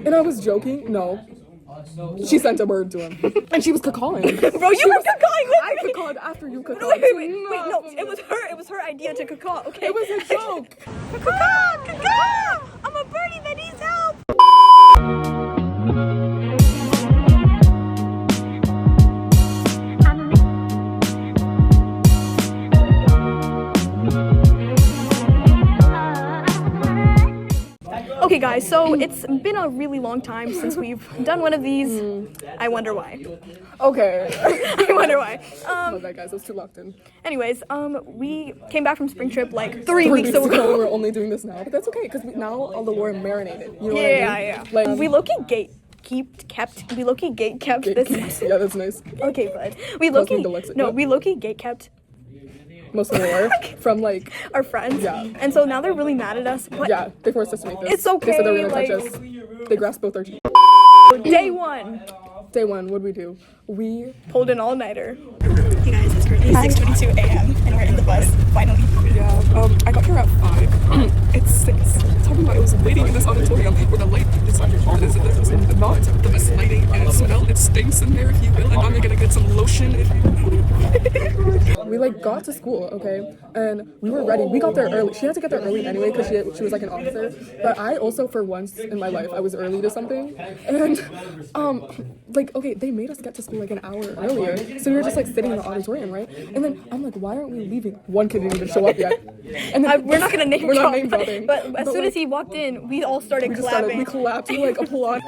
And I was joking. No. She sent a word to him. And she was cacawing. Bro, you were cacawing with I me. cacawed after you cacawed. Wait, no, it was her idea to cacaw, okay? It was a joke. Cacaw! I'm a birdie that needs help! Okay guys, so it's been a really long time since we've done one of these. I wonder why. Okay. I wonder why. My bad, guys. I was too locked in. Anyways, we came back from spring trip like 3 weeks ago. We're only doing this now, but that's okay because now all the war marinated. You know what I mean? Yeah. Like, we low-key kept this. Yeah, that's nice. Okay, bud. We low-key kept most of the war from like our friends. Yeah. And so now they're really mad at us. But yeah, they forced us to make this. It's okay. They said they were gonna touch us. They grasped both our cheeks. Day one, what'd we do? We pulled an all-nighter. Hey guys, it's currently 6:22 a.m. and we're in the bus, finally. Yeah, I got here at 5. It's 6. Talking about I was waiting in this auditorium where the light is not not the best lighting and it stinks in there if you will, and I'm gonna get some lotion if you We like got to school, okay, and we were ready. We got there early. She had to get there early anyway because she was like an officer. But I also, for once in my life, I was early to something, and like okay, they made us get to school like an hour earlier. So we were just like sitting in the auditorium, right? And then I'm like, why aren't we leaving? One kid didn't even show up yet. And then We're not gonna name we're not name dropping. But as soon as he walked in, we all started clapping. We clapped. We like applauded.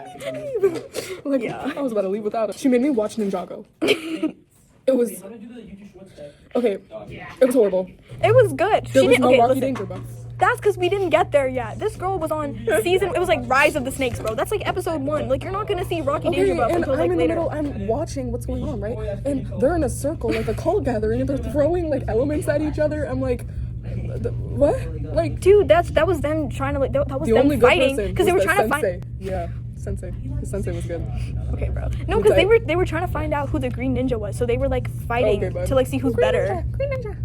Like Yeah. I was about to leave without it. She made me watch Ninjago. It was okay. It was horrible. It was good. There was no Rocky Danger buff. That's because we didn't get there yet. This girl was on season. It was like Rise of the Snakes, bro. That's like episode 1. Like you're not gonna see Rocky Danger buff and until I'm like in later. the middle. I'm watching what's going on, right? And they're in a circle, like a cult gathering, and they're throwing like elements at each other. I'm like, what? Like, dude, that was them trying to like that was the them only good fighting person because they were was trying the to sensei. find. Yeah, sensei. His sensei was good. Okay, bro. No, because they were trying to find out who the Green Ninja was, so they were like fighting to like see who's better. Green Ninja.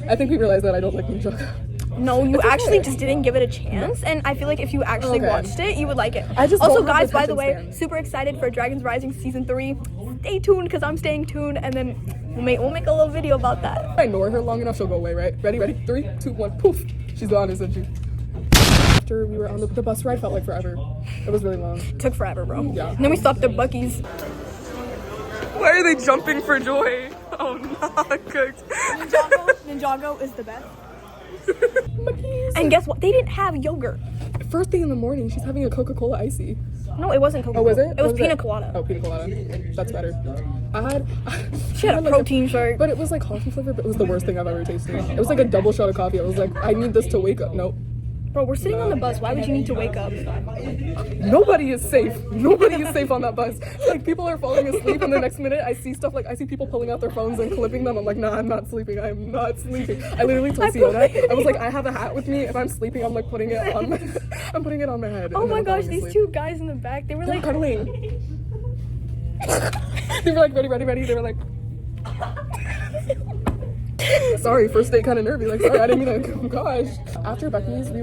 I think we realized that I don't like Ninjago. No, you actually just didn't give it a chance, and I feel like if you actually watched it, you would like it. I just also, don't have guys, the by the way, attention span. super excited for Dragons Rising season 3. Stay tuned, because I'm staying tuned, and then we'll make a little video about that. If I ignore her long enough, she'll go away, right? Ready? 3, 2, 1, poof. She's gone, isn't she? After we were on the bus ride, felt like forever. It was really long. Took forever, bro. Yeah. And then we stopped at Buc-ee's. Why are they jumping for joy? Oh, not cooked. Ninjago is the best. And guess what? They didn't have yogurt. First thing in the morning, she's having a Coca-Cola icy. No, it wasn't Coca-Cola. Oh, was it? It was What pina colada. Oh, pina colada. That's better. She had a like protein shake. But it was like coffee flavor, but it was the worst thing I've ever tasted. It was like a double shot of coffee. I was like, I need this to wake up. Nope. Bro, we're sitting on the bus. Why would you need to wake up? Nobody is safe. Nobody is safe on that bus. Like, people are falling asleep, and the next minute I see stuff like, I see people pulling out their phones and clipping them. I'm like, nah, I'm not sleeping. I'm not sleeping. I literally told Siona, I was like, I have a hat with me. If I'm sleeping, I'm like putting it on my, I'm putting it on my head. Oh my gosh, these two guys in the back, they were like cuddling. They were like, ready. They were like, sorry, first date kind of nervy. Like, sorry, I didn't mean to. Gosh. After Buc-ee's, we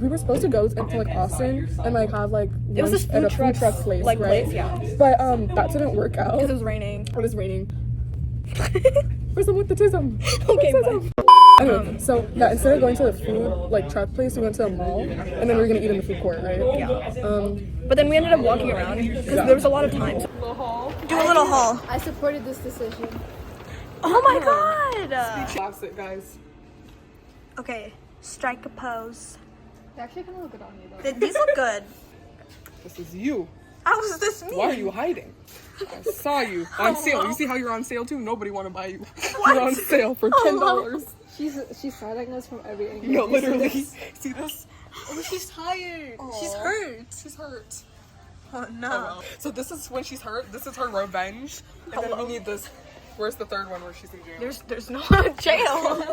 were supposed to go to like Austin and like have like it was this at a food truck place, like, right? Place, yeah. But that didn't work out. Because it was raining. It was raining. Where's the with the tism? Okay, bye. Anyway, so yeah, instead of going to the food like truck place, we went to a mall, and then we were gonna eat in the food court, right? Yeah. But then we ended up walking around because there was a lot of time. Do a little haul. I supported this decision. Oh my god! Classic, guys. Okay, strike a pose. They actually kind of look good on you though. These look good. This is you. How is this me? Why are you hiding? I saw you on sale. You see how you're on sale too? Nobody want to buy you. What? You're on sale for $10. She's siding us from every angle. No, literally. See this? Oh, she's tired. Aww. She's hurt. She's hurt. Oh no. Oh, well. So this is when she's hurt. This is her revenge. And then we need this. Where's the third one where she's in jail? There's no jail.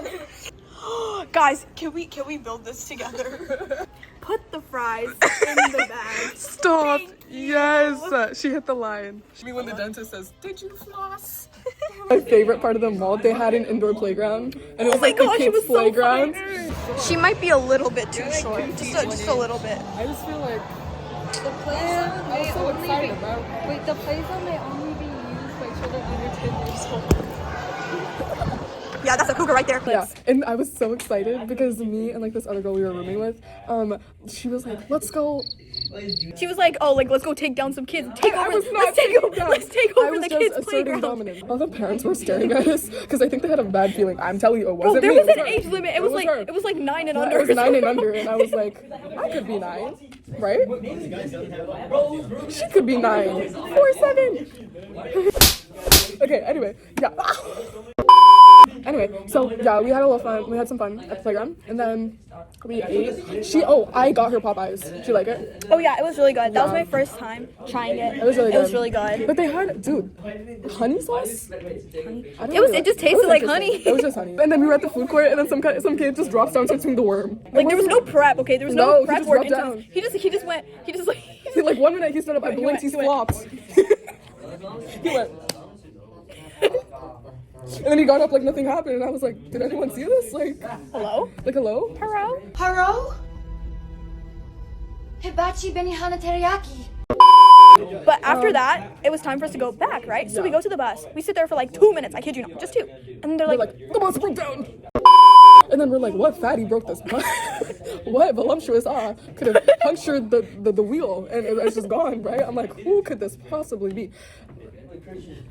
Guys, can we build this together? Put the fries in the bag. Stop. Thank Yes. She hit the line. Me when the dentist says, "Did you floss?" My favorite part of the mall, they had an indoor playground, and it was like a kids' playground. She might be a little bit too short. Just a little bit. I just feel like The playzone I was so excited, bro. Wait, the playzone may only be used by children under 10 years old. Yeah, that's a cougar right there. Yeah, and I was so excited because me and like this other girl we were rooming with, she was like, let's go. She was like, oh, like, let's go take down some kids. Take I over, was not let's take taking over, down. let's take I over was the just kids' asserting playground. dominance. All the parents were staring at us because I think they had a bad feeling. I'm telling you, it Bro, wasn't there me. was it an her. age limit. It was like her. 9 and Yeah, under. it was 9 and under, and I was like, I could be 9, right? She could be 9. 4, 7. Okay, anyway, yeah. Anyway, so yeah, we had a little fun. We had some fun at the playground, and then we ate. I got her Popeyes. Did you like it? Oh yeah, it was really good. That was my first time trying it. It was really good. It was really good. But they had, dude, honey sauce? It just tasted like honey. It was just honey. And then we were at the food court, and then some kid just drops down touching the worm. Like there was no prep, okay? There was No, no he prep just work rubbed into down. this. He just went. He, like 1 minute he stood up, I blinked, he went. flopped. He went. And then he got up like nothing happened, and I was like, did anyone see this? Like, Hello? like hello? Hello? Haro? Hibachi benihana teriyaki. But after that, it was time for us to go back, right? So we go to the bus. We sit there for like 2 minutes. I kid you not, just 2. And they're They're like, like, the bus broke down. And then we're like, what fatty broke this? What voluptuous could have punctured the wheel and it's just gone, right? I'm like, who could this possibly be?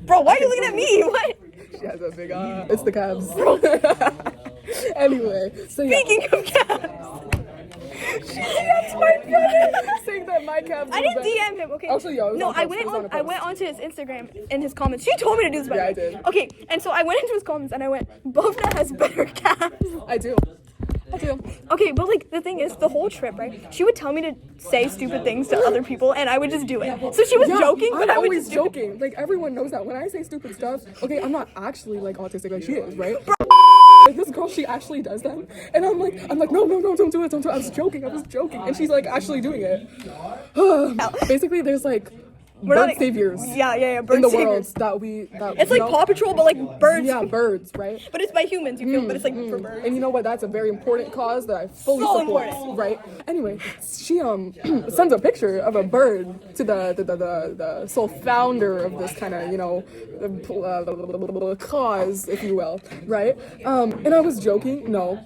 bro, why are you looking at me? What? She has a big it's the cabs. Anyway, so yeah. Speaking of cabs. That's my brother saying that my cabs. I didn't DM him, okay? Actually, yeah, it was no, on I post. went It was on on. a I post. went onto his Instagram in his comments. She told me to do this. By the Yeah, way. I did. Okay, and so I went into his comments and I went, Bhavna has better calves. I do. Okay, but like the thing is, the whole trip, right? She would tell me to say stupid things to other people, and I would just do it. So she was joking, but I'm I would always just do it. joking. Like everyone knows that when I say stupid stuff. Okay, I'm not actually like autistic like she is, right? Like this girl, she actually does them, and I'm like, no, don't do it. I was joking, and she's like actually doing it. Basically, there's like bird saviors. Yeah. Bird in the saviors. world It's like Paw Patrol, but like birds. Yeah, birds, right? But it's by humans, you feel, but it's like for birds. And you know what? That's a very important cause that I fully So support, important. right? Anyway, she sends a picture of a bird to the sole founder of this kind of cause, if you will, right? And I was joking. No,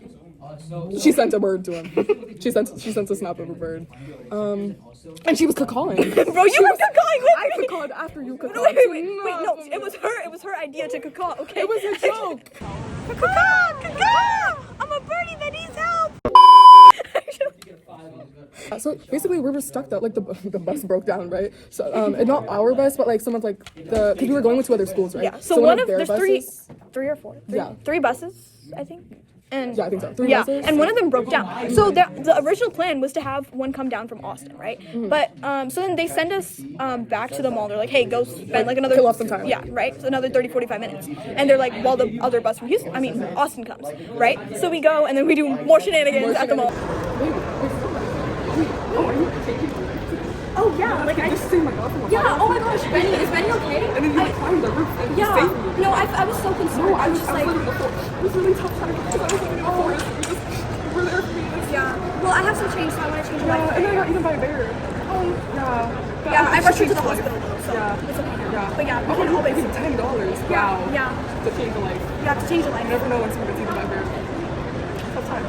she sent a bird to him. She sent a snap of a bird. And she was cacawing. Bro, you were cacawing with I me. cacawed after you cacawed. No, wait, no, it was her idea to cacaw, okay? It was a joke. Cacaw! I'm a birdie that needs help! So basically, we were stuck though. Like the bus broke down, right? So and not our bus, but like some of like because we were going with 2 other schools, right? Yeah, so one of, their there's buses, three or four. Yeah. 3 buses, I think. And Yeah, I think so. 3 yeah, buses. and one of them broke down. So the original plan was to have one come down from Austin, right? But so then they send us back to the mall. They're like, hey, go spend like another kill off some time. Yeah, right. So another 30-45 minutes. And they're like, well, the other bus from Austin comes, right? So we go and then we do more shenanigans at the mall. Oh yeah, like I just seen my dog from a yeah. Oh my gosh, Benny, is Benny okay? And then you climbed the roof and Yeah. saved me. No, I was so concerned. No, I was just like, it was really tough time because I was living in a forest. We were there for me. yeah. Well, I have some change, so I want to change my life. And then I got eaten by a bear. Yeah, But I rushed her to the like- hospital though, so Yeah. it's okay. Yeah. But yeah, we Oh, can you always. paid $10. Yeah, Wow. yeah. To change a life. You have to change your life. You never know when someone gets eaten by a bear. Tough time.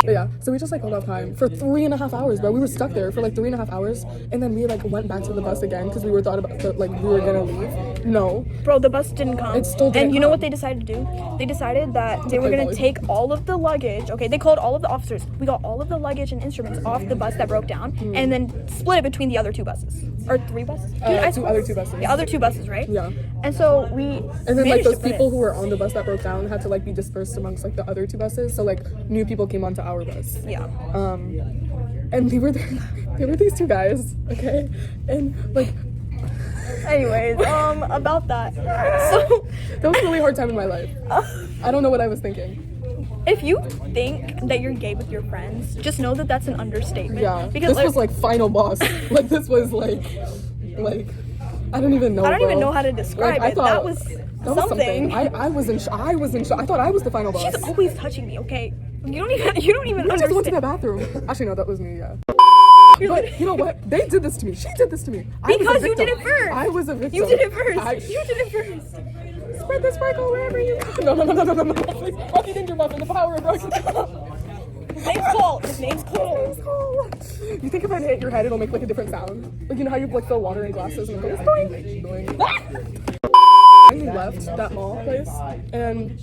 But yeah, so we just like hold off time for 3.5 hours, bro. We were stuck there for like 3.5 hours, and then we like went back to the bus again because we were like we were gonna leave. No, Bro, the bus didn't come. It still didn't And you know come. what they decided to do? They decided that they were play gonna volley. take all of the luggage. Okay, they called all of the officers. We got all of the luggage and instruments off the bus that broke down, and then split it between the other 2 buses or 3 buses. other 2 buses. The other 2 buses, right? Yeah. And so we. And then like managed to those put people it- who were on the bus that broke down had to like be dispersed amongst like the other 2 buses. So like new people came onto our bus. Yeah. And they were these 2 guys, okay, and like Anyways, about that. So, that was a really hard time in my life. I don't know what I was thinking. if you think that you're gay with your friends, just know that that's an understatement. Yeah, Because this was like final boss. Like this was like I don't even know. I don't even bro. know how to describe Like, I it. thought That was something. I was in shock. I thought I was the final boss. She's always touching me, okay? You don't even I just went to understand. the bathroom. Actually, no, that was me. Yeah. You're But like- you know what? They did this to me. She did this to me. I was a Because you did victim. it first. I was a victim. You did it first. I- You did it first. Spread the sparkle wherever you go. No. Please, Rocky Danger Muffin, the power of Rocky. His name's Cole. His name's Cole. You think if I hit your head, it'll make like a different sound? Like, you know how you like fill water in glasses and it goes boing, boing. We left that mall place, and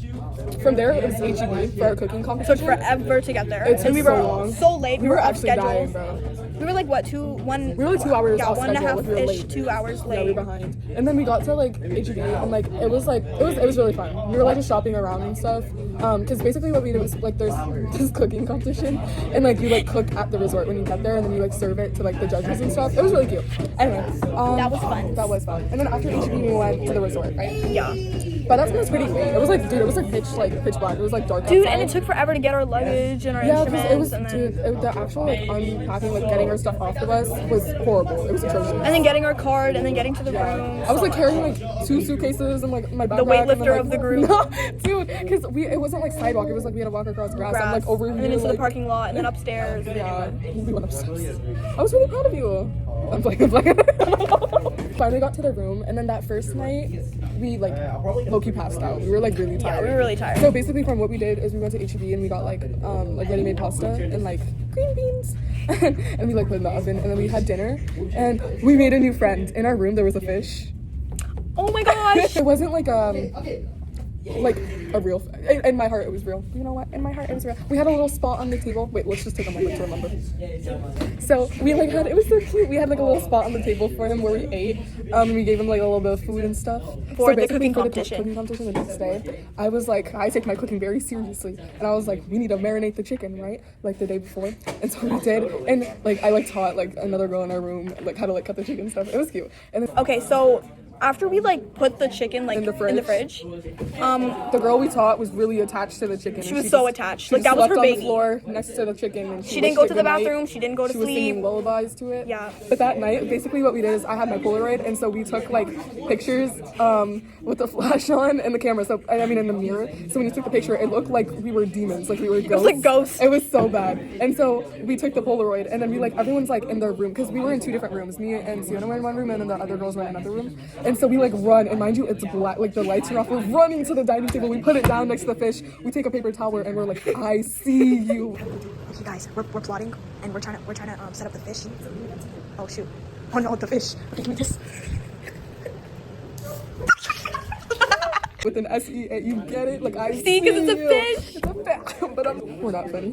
from there it was HEB for our cooking Took competition. forever to get there. It took and we so were long. so late. We were off actually schedule. dying, bro. We were like what, 1 We were like 2 hours yeah, off 1.5 schedule. Like, we were ish, late. 2 hours Yeah, we were late. behind. And then we got to like HEB and like it was really fun. We were like just shopping around and stuff. Because basically what we did was like there's this cooking competition and like you like cook at the resort when you get there and then you like serve it to like the judges and stuff. It was really cute. Anyway, That was fun. That was fun. And then after HEB we went to the resort, right? Yeah. But that's when it was pretty late. It was like, dude, it was like pitch black. It was like dark Dude, outside. and it took forever to get our luggage and our Yeah, because instruments. it was, and then, dude, the actual like unpacking, like getting our stuff off the bus was horrible. It was atrocious. and then getting our card and then getting to the room. I was like carrying like 2 suitcases and like my backpack. The weightlifter and then, like, of the group. No, dude, because it wasn't like sidewalk. It was like we had to walk across grass. I'm like over here. and then into like, the parking lot and then upstairs. Yeah, we went upstairs. I was really proud of you. I'm playing. Finally got to the room, and then that first night we like low-key passed out. We were like really tired. Yeah, we were really tired. So basically, from what we did is we went to HEB and we got like ready-made pasta and like green beans, and we like put it in the oven, and then we had dinner, and we made a new friend. In our room there was a fish. Oh my gosh. It wasn't like a real in my heart it was real. You know what? In my heart it was real. We had a little spot on the table. Wait, let's just take a moment to remember. So we like had, it was so cute. We had like a little spot on the table for him where we ate. We gave him like a little bit of food and stuff. For So the basically cooking competition. cooking competition the next day, I was like, I take my cooking very seriously, and I was like, we need to marinate the chicken, right? Like the day before, and so we did. And like I like taught like another girl in our room like how to like cut the chicken and stuff. It was cute. And then Okay, so after we like put the chicken like In the fridge. the the girl we taught was really attached to the chicken. She and was so just- attached. She Like, just that was slept her on baby. the floor next to the chicken, and she didn't wished go it to the good night. bathroom, she didn't go to She was sleep. singing lullabies to it. Yeah. But that night, basically what we did is I had my Polaroid, and so we took like pictures with the flash on and the camera. So I mean in the mirror. So when you took the picture, it looked like we were demons, like we were ghosts. was like ghosts. It was so bad. And so we took the Polaroid, and then we like everyone's like in their room because we were in 2 different rooms. Me and Sienna were in one room, and then the other girls were in another room. And so we like run, and mind you, it's black. Like the lights are off. We're running to the dining table. We put it down next to the fish. We take a paper towel, and we're like, I see you. Okay guys, we're plotting and we're trying to set up the fish. Oh shoot. Oh no, the fish. Okay, give me this. With an S-E-A, you get it? Like I See, 'cause it's a you. fish. It's a fish. But we're not funny.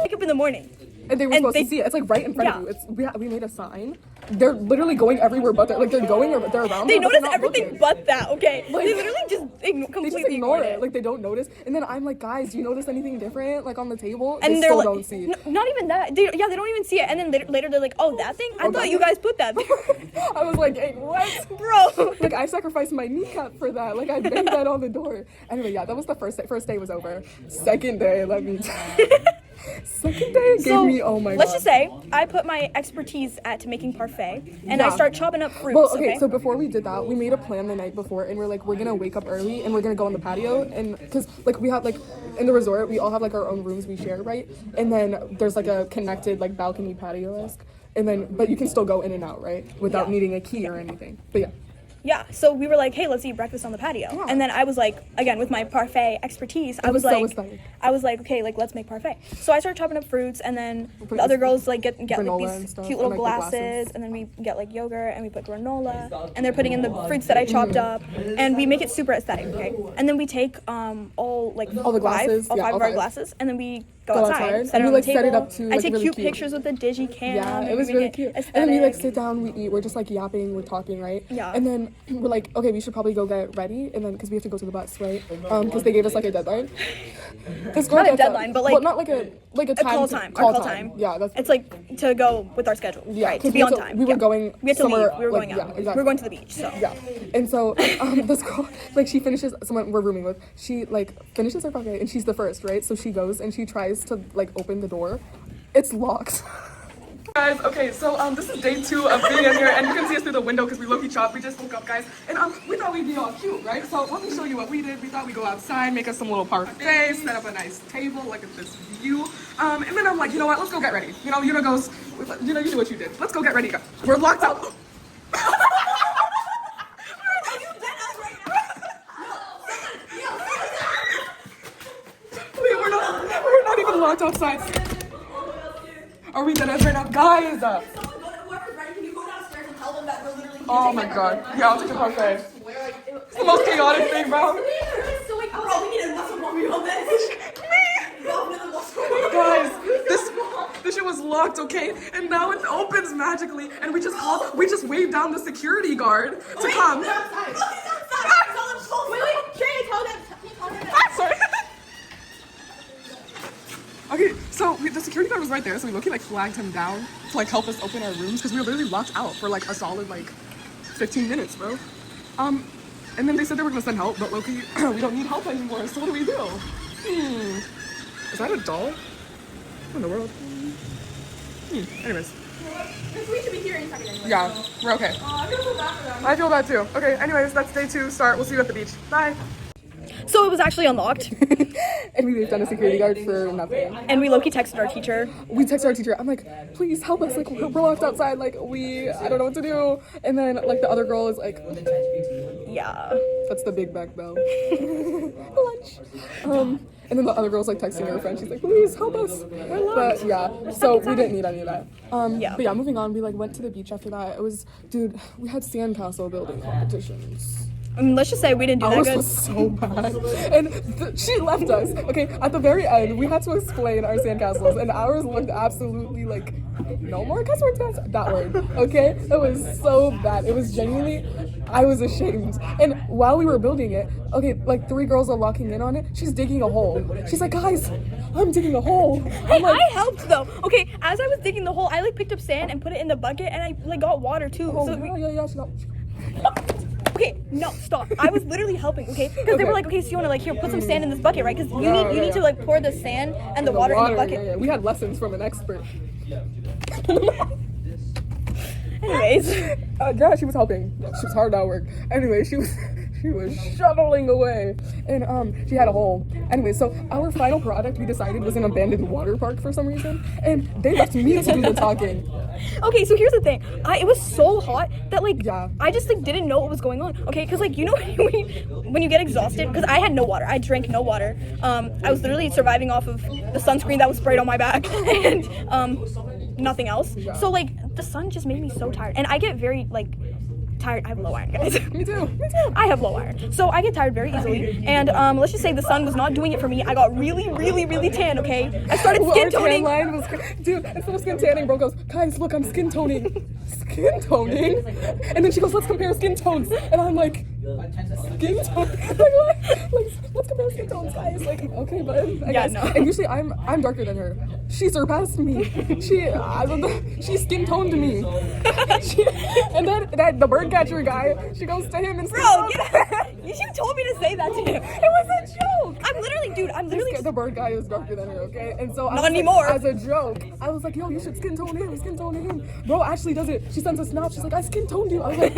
Wake up in the morning. And they were And supposed they- to see it. It's like right in front Yeah. of you. We made a sign. They're literally going everywhere, but they're going or they're around. They there, but they're notice not everything looking. but that, okay? Like- They literally just They completely just ignore ignored it. Like they don't notice. And then I'm like, guys, do you notice anything different? Like on the table? and they they're still like, don't see. Not even that. They don't even see it. And then later they're like, oh, that thing? I Oh, thought that you thing? guys put that there. I was like, hey, what? Bro. Like I sacrificed my kneecap for that. Like I banged that on the door. Anyway, yeah, that was the first day. First day was over. Second day, let me. Second day gave me, oh my god. Let's just say I put my expertise at making parfait and I Yeah. start chopping up fruits. Well, okay, so before we did that, we made a plan the night before, and we're like, we're gonna wake up early, and we're gonna go on the patio, and because like we have like in the resort, we all have like our own rooms we share, right? And then there's like a connected like balcony patio-esque, and then but you can still go in and out, right, without Yeah. needing a key or anything. But yeah. Yeah, so we were like, hey, let's eat breakfast on the patio. Yeah. And then I was like, again, with my parfait expertise, I was was so like, excited. okay, like let's make parfait. So I started chopping up fruits, and then put the other this girls like get granola like and these stuff, cute little and, like, the glasses, glasses. and then we get like yogurt, and we put granola, and they're putting in the fruits that I chopped up, and we make it super aesthetic, okay? And then we take all the glasses, all yeah, five all of our five. glasses, and then we go Go outside, outside, set and it we, on like, the set it table. up to, I like, take really cute cute. pictures with the digicam. Yeah, and it was we really make cute. aesthetic. And then we like sit down, we eat, we're just like yapping, we're talking, right? Yeah. And then we're like, okay, we should probably go get ready, and then because we have to go to the bus, right? Because they gave us like a deadline. This girl Not a gets up- deadline, but, like, well, not like a a time. call to- time. Our call time. Yeah, that's It's like to go with our schedule, Yeah, right? To 'cause be on we time. we were going We had to somewhere, leave. We were like, going out. yeah, exactly. We were going to the beach. So Yeah, and so this girl, like, she finishes, someone we're rooming with, she like finishes her bucket, and she's the first, right? So she goes and she tries to like open the door. It's locked. Guys, okay, so this is day 2 of being in here, and you can see us through the window because we low-key chopped. We just woke up, guys, and we thought we'd be all cute, right? So let me show you what we did. We thought we'd go outside, make us some little parfait, set up a nice table, look at this view, and then I'm like, you know what? Let's go get ready. You know, Yuna goes, you know, you do what you did. Let's go get ready. We're locked out. Wait, we're not even locked outside. Are we dead as right now? Guys! Oh my god. Yeah, I'll take a parfait. It's the most chaotic thing, bro. Guys, this shit was locked, okay? And now it opens magically, and we just waved down the security guard to come. Sorry. Okay, so the security guard was right there, so we low-key like flagged him down to like help us open our rooms because we were literally locked out for like a solid like 15 minutes, bro. And then they said they were gonna send help, but low-key we don't need help anymore. So what do we do? Is that a doll? What in the world? Anyways. We should be here in a second anyway. Yeah, we're okay. I feel bad for them. I feel bad too. Okay, anyways, that's day 2. Start. We'll see you at the beach. Bye. So it was actually unlocked. And we waved down a security guard for nothing. And we low-key texted our teacher. We texted our teacher. I'm like, please help us. Like, we're locked outside. Like, I don't know what to do. And then, like, the other girl is like, Yeah. that's the big back bell. Lunch. And then the other girl's like texting her friend. She's like, please help us. But yeah, so we didn't need any of that. Yeah. But yeah, moving on. We like went to the beach after that. It was, dude, we had sandcastle building competitions. I mean, let's just say we didn't do that Ours good. was so bad. And she left us. Okay, at the very end, we had to explain our sandcastles, and ours looked absolutely like, no more cuss words, guys. That word. Okay? It was so bad. It was genuinely, I was ashamed. And while we were building it, okay, like 3 girls are walking in on it. She's digging a hole. She's like, guys, I'm digging a hole. Hey, I'm like, I helped though. Okay, as I was digging the hole, I like picked up sand and put it in the bucket, and I like got water too. oh, So yeah, she got... okay, no, stop. I was literally helping, okay? Because they were like, okay, so you want to like here put some sand in this bucket, right? Because you need to like pour the sand and the water in the bucket. Yeah. We had lessons from an expert. Anyways, Yeah, she was helping. She was hard at work. Anyway, she was shoveling away, and she had a hole. Anyway, so our final product we decided was an abandoned water park for some reason, and they left me to do the talking. okay, so here's the thing. It was so hot that like Yeah. I just like didn't know what was going on. Okay, because like you know when you get exhausted, because I had no water. I drank no water. I was literally surviving off of the sunscreen that was sprayed on my back and nothing else. Yeah. So like the sun just made me so tired, and I get very like tired. I have low iron, guys. Me too. I have low iron, so I get tired very easily. And let's just say the sun was not doing it for me. I got really, really, really tan. Okay, I started skin Our tan toning. line was, dude, instead of skin tanning, bro goes, guys, look, I'm skin toning. Skin toning? And then she goes, let's compare skin tones. And I'm like, skin tone? Like, what? Like, let's compare skin tones, guys. Like, okay, but I guess. no. And usually I'm darker than her. She surpassed me. She skin toned me. And then the bird catcher guy, she goes to him and Bro, you told me to say that to him. it was a joke. I'm literally. The bird guy is darker than her, okay? And so Not anymore. As a joke, I was like, yo, you should skin tone him. Bro actually does it. She sends a snap. She's like, I skin toned you. I was like,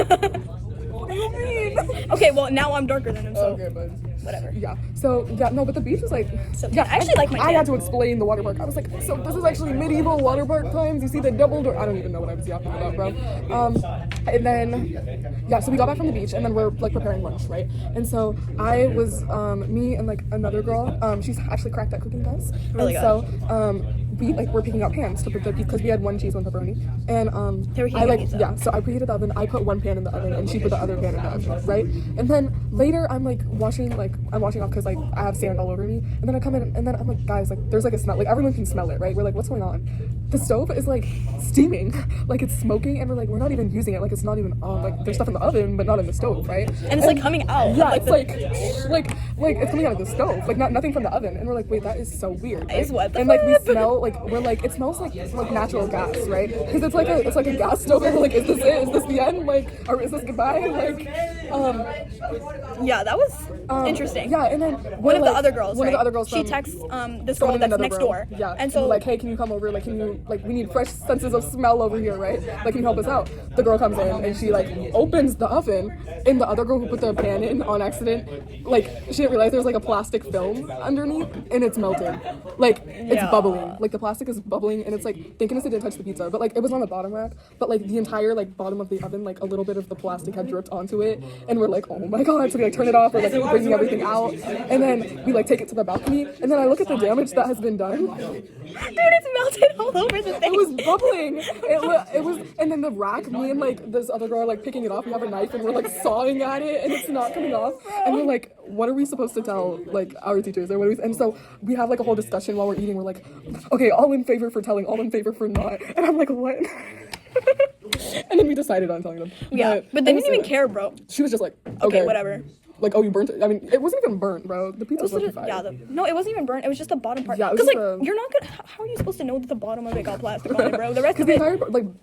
what do you mean? Okay, well now I'm darker than him, so Okay, but whatever. yeah. So yeah, no, but the beach was like, So, yeah. I actually like my I tan. had to explain the water park. I was like, so this is actually medieval water park times. You see the double door. I don't even know what I was yapping about, bro. And then yeah, so we got back from the beach, and then we're like preparing lunch, right? And so I was me and like another girl. She's actually cracked at cooking, guys. Really and so we like were picking out pans to put the because we had 1 cheese, 1 pepperoni, and They were I heating like these up. yeah. So I preheated the oven. I put 1 pan in the oven, and she put the other pan in the oven, right? And then later I'm washing off because like I have sand all over me, and then I come in, and then I'm like, guys, like there's like a smell, like everyone can smell it, right? We're like, what's going on? The stove is like steaming, like it's smoking, and we're not even using it, like it's not even on, like there's stuff in the oven but not in the stove, right? And it's like coming out. Yeah, of, it's like it's coming out of the stove, like nothing from the oven, and we're like, wait, that is so weird. Is what the and like we flip? smell like we're like it smells like natural gas, right? Because it's like a gas stove, and we're like, is this it? Is this the end? Like, or is this goodbye? Like, Yeah, that was interesting. yeah, and then One of the other girls, one right? of the other girls, she from texts this someone girl in that's another next room. door. Yeah, And so like, hey, can you come over? Like, can you like we need fresh senses of smell over here, right? Like, can you help us out? The girl comes in and she like opens the oven, and the other girl who put the pan in on accident, like she didn't realize there's like a plastic film underneath and it's melting. Like it's bubbling. Like the plastic is bubbling and it's like, thank goodness it didn't touch the pizza, but like it was on the bottom rack, but like the entire like bottom of the oven, like a little bit of the plastic had dripped onto it, and we're like, oh my god. So we like turn it off, we're like bringing everything out, and then we like take it to the balcony, and then I look at the damage that has been done. Dude, it's melted all over the thing. It was bubbling. It was, and then the rack, me and like this other girl are like picking it off. We have a knife and we're like sawing at it, and it's not coming off. And we're like, what are we supposed to tell like our teachers, or what are we? And so we have like a whole discussion while we're eating. We're like, okay, all in favor for telling, all in favor for not. And I'm like, what? And then we decided on telling them. Yeah, but they didn't even care, bro. She was just like, Okay, whatever. Like, oh, you burnt it? I mean, it wasn't even burnt, bro. The pizza was literally fine. Yeah, no, it wasn't even burnt. It was just the bottom part. Yeah, because like you're not gonna. How are you supposed to know that the bottom of it got plastic on it, bro? The rest of the it. entire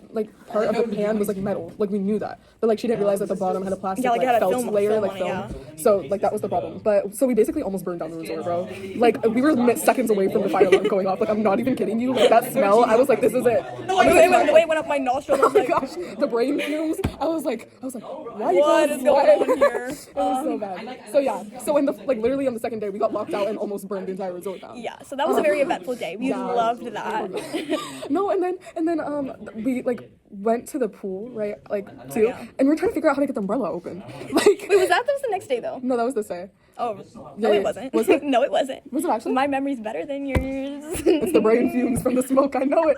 like part of the pan was like metal. Like we knew that, but like she didn't realize that the bottom had a plastic Yeah, like, it had a felt film layer, on like it, film. yeah. So like that was the problem. But so we basically almost burned down the resort, bro. Like we were seconds away from the fire alarm going off. Like I'm not even kidding you. Like that smell, I was like, this is it. The way it went up my nostrils. I Oh was my like, gosh, the brain fumes. I was like, why what you is going on here? It was so bad. So yeah, so in the like literally on the second day we got locked out and almost burned the entire resort down. Yeah, so that was a very eventful day. We loved that. No, and then we like went to the pool, right? Like too, and we were trying to figure out how to get the umbrella open. Like, Wait, that was the next day though? No, that was this day. Oh, no, Yeah, it wasn't. Was it? No, it wasn't. Was it actually? My memory's better than yours. It's the brain fumes from the smoke. I know it.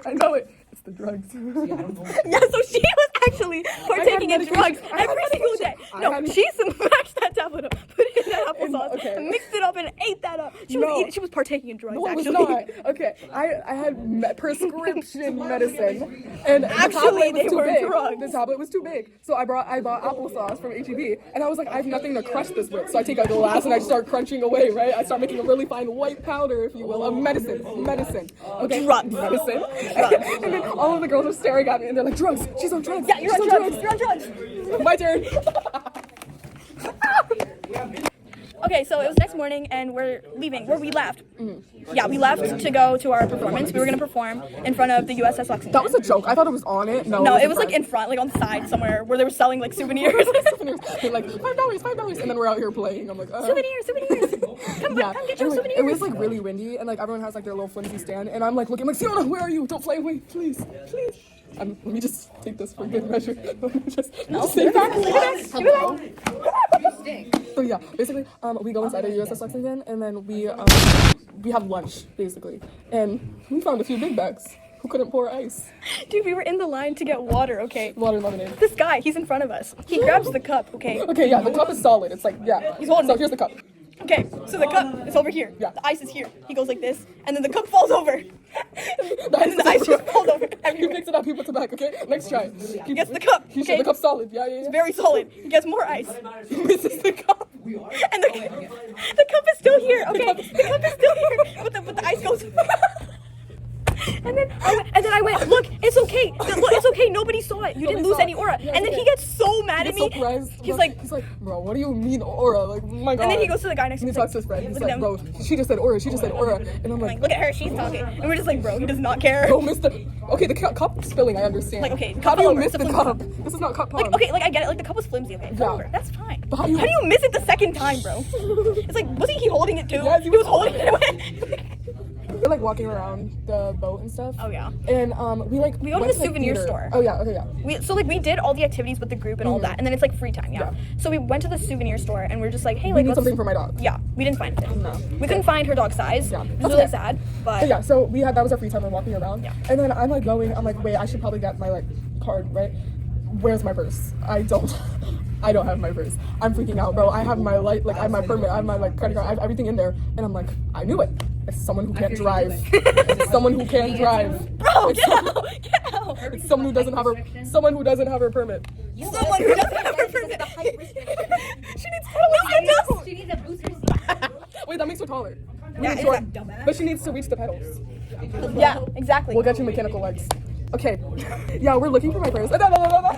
It's the drugs. Yeah, so she was actually partaking in drugs every single day. No, she smashed that tablet up, put it in that applesauce, mixed it up, and ate that up. She was partaking in drugs. No, it was actually. not. Okay, I had prescription medicine, and Actually, the tablet was they too were big. drugs. The tablet was too big, so I bought applesauce from HEB, and I was like, I have nothing to crush this with, so I take out the glass and I start crunching away, right? I start making a really fine white powder, if you will, of medicine. Okay, Drugs. medicine. And then all of the girls are staring at me, and they're like, drugs. She's on drugs. Yeah, you're She's on drugs. You're on drugs. My turn. Okay, so it was next morning, and we're leaving. We left. Yeah, we left to go to our performance. We were gonna perform in front of the USS Lexington. That was a joke. I thought it was on it. No, it was like in front, like on the side somewhere, where they were selling like souvenirs. They're like $5, and then we're out here playing. I'm like, Souvenirs. Come get your souvenirs. It was like really windy, and like everyone has like their little flimsy stand, and I'm like looking, like, Fiona, where are you? Don't fly away, please. Let me just take this for good measure. Just take So yeah, basically, we go inside the USS Lexington, and then we have lunch basically, and we found a few big bags who couldn't pour ice. Dude, we were in the line to get water. Okay. Water and lemonade. This guy, he's in front of us. He grabs the cup. Okay. Okay, yeah, the cup is solid. It's like, yeah. He's holding So it. here's the cup. Okay, so the cup is over here. Yeah. The ice is here. He goes like this, and then the cup falls over. The ice just falls over He everywhere. picks it up, he puts it back, okay? Next try. He gets the cup. He Okay. the cup's solid. Yeah. It's very solid. He gets more ice. He misses the cup. And the cup is still here. Okay, the cup is still here. But the ice goes. And then I went, look, it's okay. Look, it's okay. Nobody saw it. You didn't lose any aura. Yeah, and then okay. he gets so mad at me. Surprised. He's like, bro, what do you mean aura? Like, oh my god. and then he goes to the guy next to And him. he talks to his friend. He's look at like, him. bro, she just said aura. And I'm like, Look at her, she's talking. And we're just like, bro, he does not care. bro, missed the. Okay, the cup spilling, I understand. Like, okay, how cup do you over. miss It's a the flimsy cup? This is not cup Like, pong. okay, like I get it. Like the cup was flimsy. Okay, it's Yeah. over. That's fine. But How do you miss it the second time, bro? It's like, wasn't he holding it too? Yes, he was holding it. We're like walking around the boat and stuff. Oh yeah. And we go to went the souvenir theater. store. Oh yeah, okay, yeah. We did all the activities with the group and all that, and then it's like free time, yeah. So we went to the souvenir store and we're just like, hey, We like need let's something for my dog. Yeah, we didn't find it. No. We couldn't find her dog size. Yeah. It was That's really okay. sad, But but yeah, so that was our free time. We're walking around. Yeah. And then I'm like going, I'm like, wait, I should probably get my like card, right? Where's my purse? I don't have my purse. I'm freaking out, bro. I have my I have my permit, I have my like credit card, I have everything in there. And I'm like, I knew it. It's someone who can't drive. It's someone who can't drive. bro, get out! Get out! It's someone who doesn't have her permit. Someone who doesn't have her permit. She needs pedals. She needs a booster seat. Wait, that makes her taller. Yeah, Really short. exactly. But she needs to reach the pedals. Yeah, exactly. We'll get you mechanical legs. Okay. Yeah, we're looking for my purse.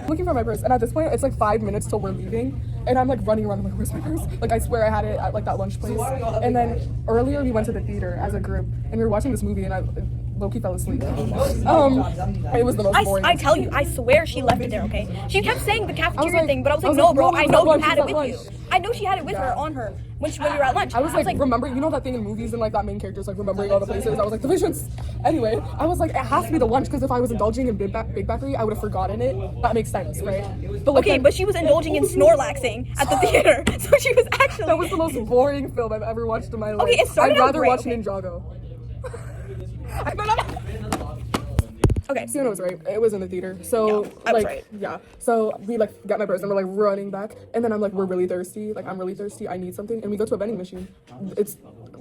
Looking for my purse. And at this point, it's like 5 minutes till we're leaving. And I'm like running around. I'm like, where's my purse? Like, I swear I had it at like that lunch place. And then earlier we went to the theater as a group. And we were watching this movie. And low-key fell asleep. It was the most boring. I tell you, I swear she left it there, okay? She kept saying the cafeteria like- thing, but I was like, I was no, like, bro, no, I it's know at you lunch, had it's it at with you. lunch. I know she had it with her on her when we were at lunch. I was like, remember, you know that thing in movies and like that main character's like remembering all the places? I was like, the visions. Anyway, I was like, it has to be the lunch because if I was indulging in Big Bakery, I would have forgotten it. That makes sense, right? But like, okay, but she was indulging in Snorlaxing at the theater, so she was actually. that was the most boring film I've ever watched in my life. Okay, it started I'd out rather great, watch okay. Ninjago. Okay. Sienna was right. It was in the theater. So Yeah, I was like right. yeah. So we like got my purse and we're like running back. And then I'm like, we're really thirsty. Like I'm really thirsty. I need something. And we go to a vending machine. It's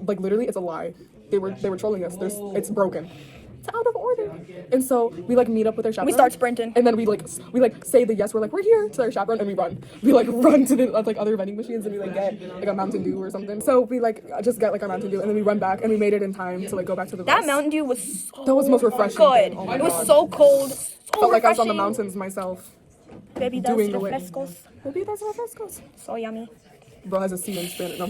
like literally it's a lie. They were trolling us. It's broken. It's out of order. And so we like meet up with our chaperone. We start sprinting. And then we say the yes, we're like, we're here to our chaperone and we run. We like run to the like other vending machines and we like get like a Mountain Dew or something. So we like just get like our Mountain Dew and then we run back and we made it in time to like go back to the That bus. Mountain Dew was so That was the most refreshing good. thing. Oh my It was God. so cold, so Felt like I was on the refreshing. mountains myself. Baby, doing those the refrescos. Bebidas refrescos. So yummy. Bro has a C in Spanish. No,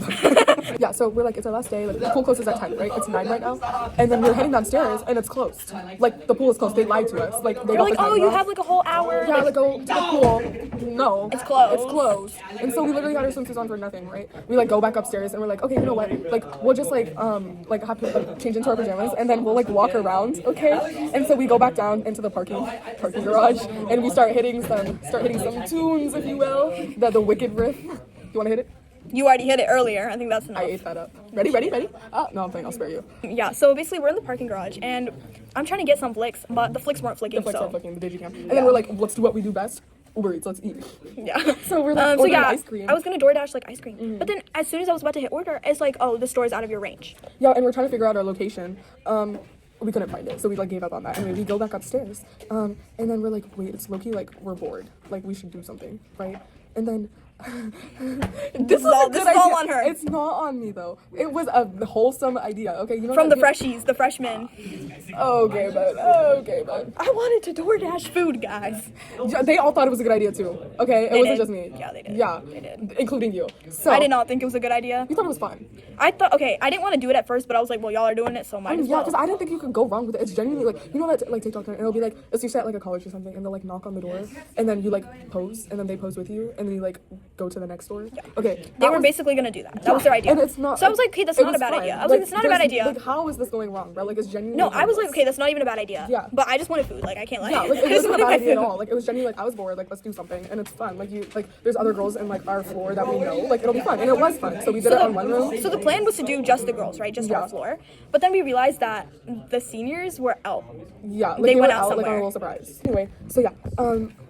yeah, so we're like, it's our last day. Like, the pool closes at 10, right? It's 9 right now. And then we're heading downstairs, and it's closed. Like, the pool is closed. They lied to us. Like, they They're got like, the oh, time you wrong. have like a whole hour. Yeah, like, go to the pool. No. It's closed. It's closed. And so we literally had our swimsuits on for nothing, right? We, like, go back upstairs, and we're like, okay, you know what? Like, we'll just, like have to, like, change into our pajamas, and then we'll, like, walk around, okay? And so we go back down into the parking garage, and we start hitting some tunes, if you will. The Wicked riff. You want to hit it? You already hit it earlier. I think that's enough. I ate that up. Ready? No, I'm playing. I'll spare you. Yeah, so basically we're in the parking garage and I'm trying to get some flicks, but the flicks weren't flicking. The flicks so are flicking, the digicam. And then we're like, let's do what we do best. Uber Eats, let's eat. yeah. So we're like, so ordering yeah, ice cream. I was gonna DoorDash like ice cream, but then as soon as I was about to hit order, it's like, oh, the store is out of your range. Yeah, and we're trying to figure out our location. We couldn't find it, so we like gave up on that. Anyway, we go back upstairs, and then we're like, wait, it's low-key, like we're bored. Like we should do something, right? And then this is all on her. It's not on me though. It was a wholesome idea. Okay, you know From the that- freshies, the freshmen. Okay, but I wanted to DoorDash food, guys. they all thought it was a good idea too. Okay, it They wasn't did. just me. Yeah, they did. Yeah, They did. including you. So I did not think it was a good idea. You thought it was fun. I thought, okay, I didn't want to do it at first, but I was like, well, y'all are doing it, so might as Yeah, well. because I didn't think you could go wrong with it. It's genuinely like, you know that like TikTok, and it'll be like, it's usually at like a college or something, and they'll like knock on the door, and then you like pose, and then they pose with you, and then you like go to the next door. Yeah. Okay. They that were was- basically gonna do that. That was their idea. And it's not. So I was like, okay, that's it not a was bad fun. idea. I was like, it's not a bad there's- idea. Like, how is this going wrong, bro? Like, it's genuinely. No, I was like, harmless. okay, that's not even a bad idea. Yeah. But I just wanted food. Like, I can't lie. Yeah, like I it just wasn't a wanted bad my idea at food. all. Like it was genuinely like I was bored. Like let's do something, and it's fun. Like you like there's other girls in like our floor that we know. Like it'll be fun, and it was fun. So we did it on one room. So the plan was to do just the girls, right? Just Yeah. our floor. But then we realized that the seniors were out. Yeah, like They were went out like on a somewhere. little surprise. Anyway, so yeah,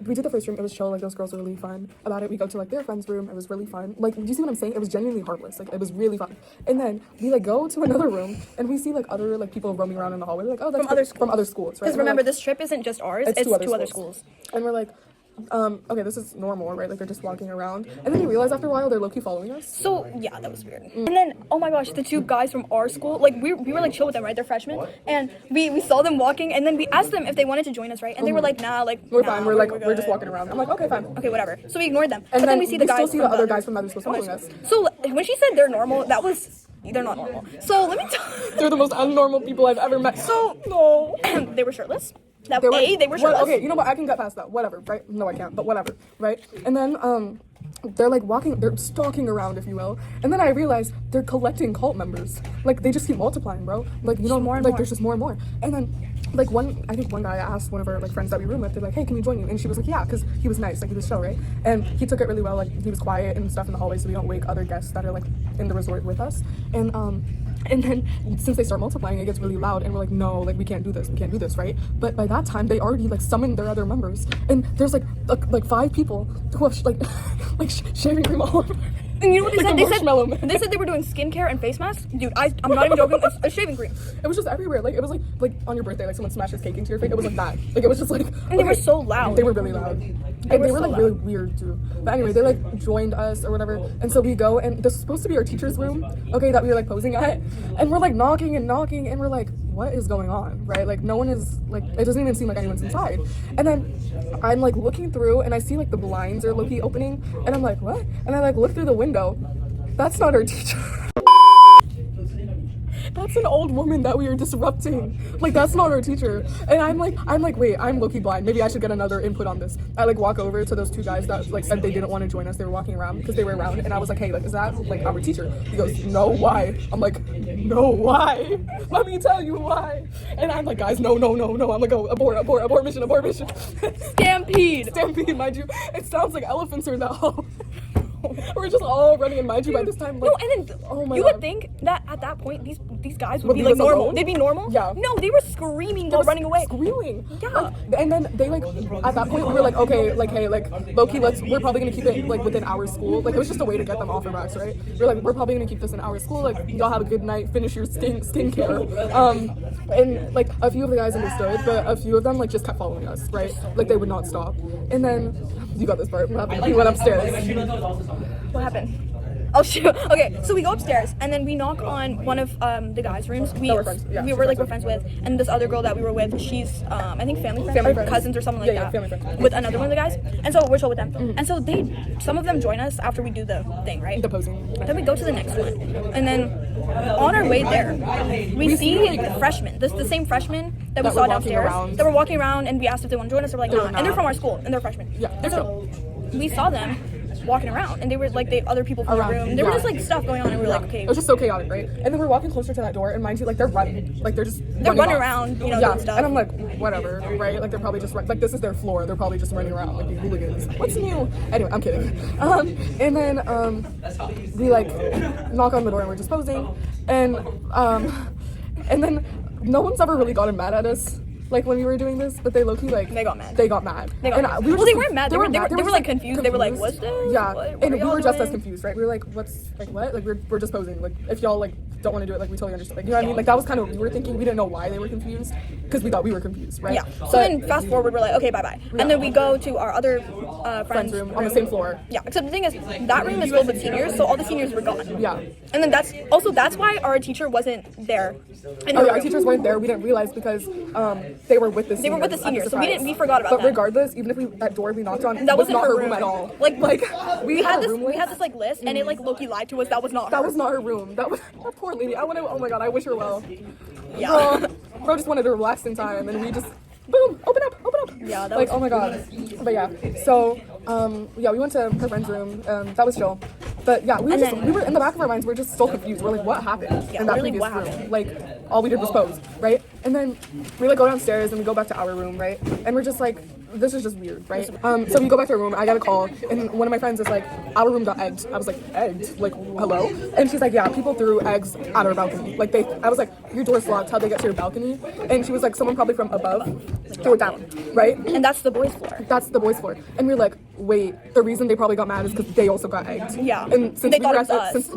we did the first room. It was chill. Like those girls were really fun about it. We go to like their friend's room. It was really fun. Like, do you see what I'm saying? It was genuinely harmless. Like it was really fun. And then we like go to another room and we see like other like people roaming around in the hallway. We're like, oh, that's From other good. From other schools, right? Because And we're remember, like, this trip isn't just ours, it's two two other schools. And we're like, okay, this is normal, right? Like they're just walking around. And then you realize after a while they're low-key following us. So yeah, that was weird. And then oh my gosh, the two guys from our school, like we were like chill with them, right? They're freshmen, and we saw them walking, and then we asked them if they wanted to join us, right? And they were like, nah, like We're nah, fine. We're like, good. we're just walking around. I'm like, okay, fine. Okay, whatever. So we ignored them. And but then we see the guys. still see the from other guys from other schools following us. So when she said they're normal, that was they're not normal. So let me tell They're the most unnormal people I've ever met. So no. they were shirtless. That They were they were shirtless. Okay, you know what? I can get past that. Whatever, right? No, I can't. But whatever, right? And then they're like walking, they're stalking around, if you will. And then I realized they're collecting cult members. Like they just keep multiplying, bro. Like you know, more and like more. there's just more and more. And then like I think one guy asked one of our like friends that we room with, they're like, hey, can we join you? And she was like, yeah, because he was nice, like he was chill, right? And he took it really well. Like he was quiet and stuff in the hallway, so we don't wake other guests that are like in the resort with us. And then since they start multiplying, it gets really loud, and we're like, no, like we can't do this, right? But by that time, they already like summoned their other members, and there's like 5 people who have like shaving cream all over. And you know what they Like said? a marshmallow man. They said they were doing skincare and face masks. Dude, I'm not even joking. It's shaving cream. It was just everywhere. Like it was like on your birthday, like someone smashes cake into your face. It was like that. Like it was just like. And they were so loud. They were really loud. And they were so like loud. really weird too. But anyway, they like joined us or whatever. And so we go, and this is supposed to be our teacher's room, okay, that we were like posing at. And we're like knocking, and we're like, what is going on, right? Like no one is like, it doesn't even seem like anyone's inside. And then I'm like looking through, and I see like the blinds are low-key opening, and I'm like, what? And I like look through the window. That's not our teacher. that's an old woman that we are disrupting. Like, that's not our teacher. And I'm like, wait, I'm low-key blind. Maybe I should get another input on this. I like walk over to those two guys that like said they didn't want to join us. They were walking around because they were around, and I was like, hey, like, is that like our teacher? He goes, no, why? I'm like, no, why? Let me tell you why. And I'm like, guys, no. I'm like, oh, abort mission. Stampede, mind you. It sounds like elephants are that. We're just all running, and mind you, by this time, like, no, and then oh my you God. would think that at that point these guys would Would be leave like us normal. alone? They'd be normal. Yeah. No, they were screaming while running away. Squealing. Yeah. Like, and then they like at that point we were like, okay, like, hey, like, low-key, we're probably gonna keep it like within our school. Like, it was just a way to get them off our backs, right? We're probably gonna keep this in our school. Like, y'all have a good night. Finish your skincare. And like a few of the guys understood, but a few of them like just kept following us, right? Like, they would not stop. And then you got this part. What happened? We went upstairs. What happened? Oh shoot. Okay, so we go upstairs and then we knock on one of the guys' rooms. We're friends, yeah. We're friends with, and this other girl that we were with, she's I think family friends, cousins or something like that. Family friends. With another one of the guys, and so we're chill with them. And so some of them join us after we do the thing, right? The posing. Then we go to the next one, and then on our way there, we see the freshmen, the same freshmen that we saw downstairs, that were walking around, and we asked if they want to join us. They're like, nah. And they're from our school, and they're freshmen. Yeah. And so we saw them walking around, and they were like other people from the room. There was just like stuff going on, and we were like, okay. It was just so chaotic, right? And then we're walking closer to that door, and mind you, like, they're running, like, they're running off. around, you know, yeah. doing stuff. And I'm like, whatever, right? Like, they're probably just like, this is their floor. They're probably just running around, like, being hooligans. What's new? Anyway, I'm kidding. And then we like knock on the door, and we're just posing, and then no one's ever really gotten mad at us. Like, when we were doing this, but they low-key, like, They got mad. They got mad. They weren't mad. They were like confused. They were like, what's this? Yeah, What and are we y'all were just as doing? confused, right? We were like, what's, like, what? Like, we're just posing. Like, if y'all, like, don't want to do it, like, we totally understand. Like, you know what I mean? Like, that was kind of what we were thinking. We didn't know why they were confused, because we thought we were confused, right? Yeah. So then fast forward, we're like, okay, bye. And then we go to our other friend's room on the same floor. Yeah, except the thing is, that room is filled with seniors, so all the seniors were gone. Yeah. And then that's why our teacher wasn't there. Our teachers weren't there. We didn't realize because they were with the seniors. They were with the seniors, so we forgot about that. But regardless, even if that door we knocked on, that was wasn't not her her room at all. Like we had a room we had this like list, and it like low-key lied to us. That was not her. That was not her room. That was that poor lady. Oh my God, I wish her well. Yeah. Bro just wanted to relax in time, and we just boom, open up. Yeah, that like, was oh my God. But yeah, so we went to her friend's room. That was chill. But yeah, we were in the back of our minds. We were just so confused. We're like, what happened in that previous room? Like, all we did was pose, right? And then we like go downstairs and we go back to our room, right? And we're just like, this is just weird, right? So we go back to our room. I got a call, and one of my friends is like, our room got egged. I was like, egged? Like, hello? And she's like, yeah, people threw eggs at our balcony. Like, I was like, your door's locked. How'd they get to your balcony? And she was like, someone probably from above threw it down, right? And that's the boys' floor. That's the boys' floor. And we were like, wait, the reason they probably got mad is because they also got egged. Yeah. And since They we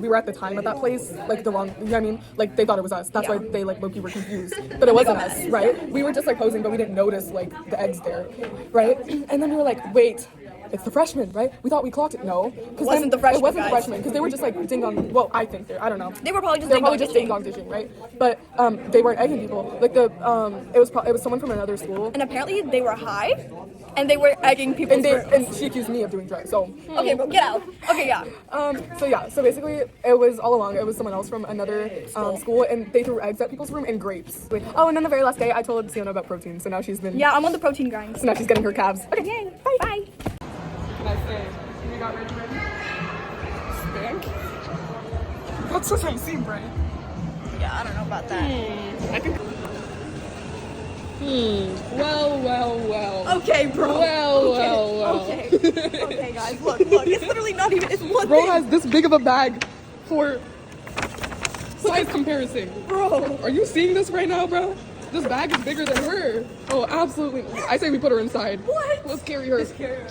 were at the time at that place, like the wrong, you know what I mean? Like, they thought it was us. That's why they like low-key were confused. But it wasn't us, right? We were just like posing, but we didn't notice like the eggs there, right? And then we were like, wait, it's the freshmen, right? We thought we clocked it. No, it wasn't the freshmen. It wasn't the freshmen because they were just like ding dong. Well, I think I don't know. They were probably just ding dong dishing, right? But they weren't egging people. Like it was someone from another school. And apparently they were high, and they were egging people. And she accused me of doing drugs. So okay, bro, get out. Okay, yeah. So basically, it was all along. It was someone else from another school, and they threw eggs at people's room and grapes. Oh, and then the very last day, I told Sienna about protein. So now she's been. Yeah, I'm on the protein grind. So now she's getting her calves. Okay, yay. Bye. Nice day. We got ready. Spank? That's what I'm seeing, Brian. Yeah, I don't know about that. I think. Well. Okay, bro. Well. Okay, guys, look. It's literally not even. It's one Bro thing. has this big of a bag for size comparison. Bro. Are you seeing this right now, bro? This bag is bigger than her. Oh, absolutely. I say we put her inside. What? Let's carry her. Just carry her.